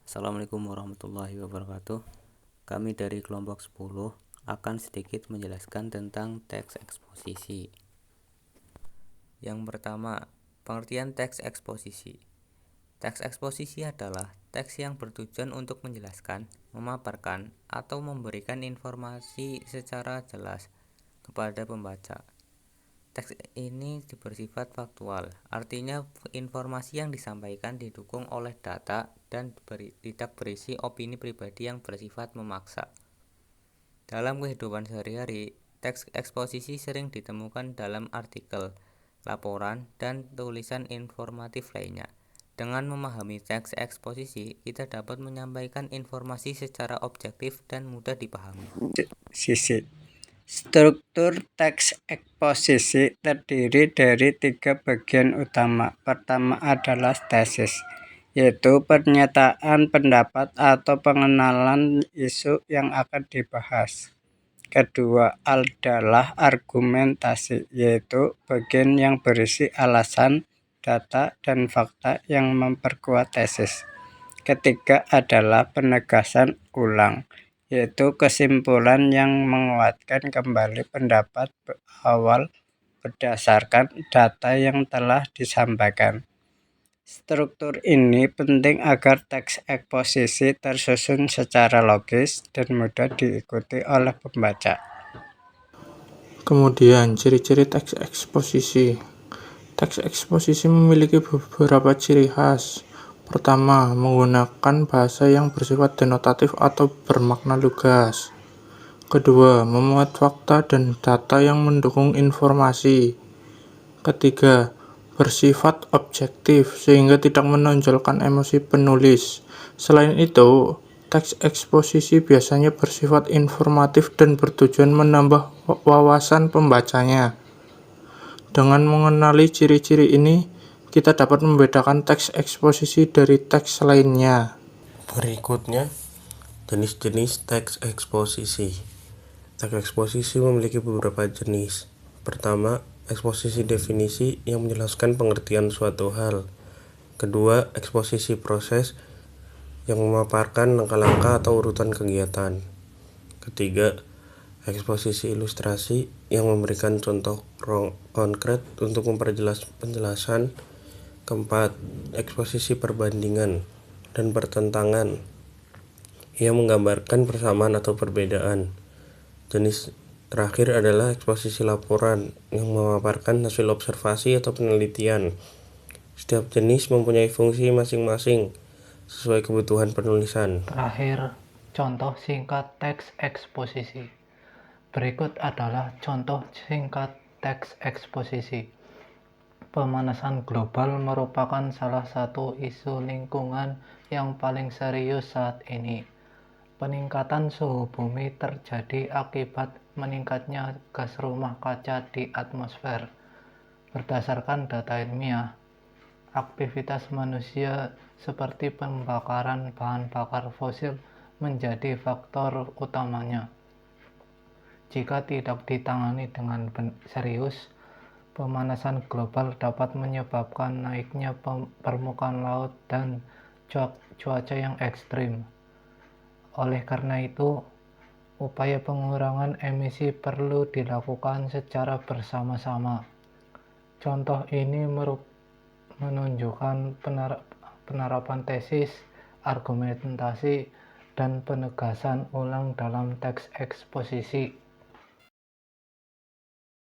Assalamualaikum warahmatullahi wabarakatuh. Kami dari kelompok 10 akan sedikit menjelaskan tentang teks eksposisi. Yang pertama, pengertian teks eksposisi. Teks eksposisi adalah teks yang bertujuan untuk menjelaskan, memaparkan, atau memberikan informasi secara jelas kepada pembaca. Teks ini bersifat faktual, artinya informasi yang disampaikan didukung oleh data dan tidak berisi opini pribadi yang bersifat memaksa. Dalam kehidupan sehari-hari, teks eksposisi sering ditemukan dalam artikel, laporan, dan tulisan informatif lainnya. Dengan memahami teks eksposisi, kita dapat menyampaikan informasi secara objektif dan mudah dipahami. Sisi. Struktur teks eksposisi terdiri dari 3 bagian utama. Pertama adalah tesis, yaitu pernyataan pendapat atau pengenalan isu yang akan dibahas. Kedua adalah argumentasi, yaitu bagian yang berisi alasan, data, dan fakta yang memperkuat tesis. Ketiga adalah penegasan ulang, yaitu kesimpulan yang menguatkan kembali pendapat awal berdasarkan data yang telah disampaikan. Struktur ini penting agar teks eksposisi tersusun secara logis dan mudah diikuti oleh pembaca. Kemudian, ciri-ciri teks eksposisi. Teks eksposisi memiliki beberapa ciri khas. Pertama, menggunakan bahasa yang bersifat denotatif atau bermakna lugas. Kedua, memuat fakta dan data yang mendukung informasi. Ketiga, bersifat objektif sehingga tidak menonjolkan emosi penulis. Selain itu, teks eksposisi biasanya bersifat informatif dan bertujuan menambah wawasan pembacanya. Dengan mengenali ciri-ciri ini, kita dapat membedakan teks eksposisi dari teks lainnya. Berikutnya, jenis-jenis teks eksposisi. Teks eksposisi memiliki beberapa jenis. Pertama, eksposisi definisi yang menjelaskan pengertian suatu hal. Kedua, eksposisi proses yang memaparkan langkah-langkah atau urutan kegiatan. Ketiga, eksposisi ilustrasi yang memberikan contoh konkret untuk memperjelas penjelasan. Keempat, eksposisi perbandingan dan pertentangan yang menggambarkan persamaan atau perbedaan. Jenis terakhir adalah eksposisi laporan yang memaparkan hasil observasi atau penelitian. Setiap jenis mempunyai fungsi masing-masing sesuai kebutuhan penulisan. Terakhir, contoh singkat teks eksposisi. Berikut adalah contoh singkat teks eksposisi. Pemanasan global merupakan salah satu isu lingkungan yang paling serius saat ini. Peningkatan suhu bumi terjadi akibat meningkatnya gas rumah kaca di atmosfer. Berdasarkan data ilmiah, aktivitas manusia seperti pembakaran bahan bakar fosil menjadi faktor utamanya. Jika tidak ditangani dengan serius, pemanasan global dapat menyebabkan naiknya permukaan laut dan cuaca yang ekstrim. Oleh karena itu, upaya pengurangan emisi perlu dilakukan secara bersama-sama. Contoh ini menunjukkan penerapan tesis, argumentasi, dan penegasan ulang dalam teks eksposisi.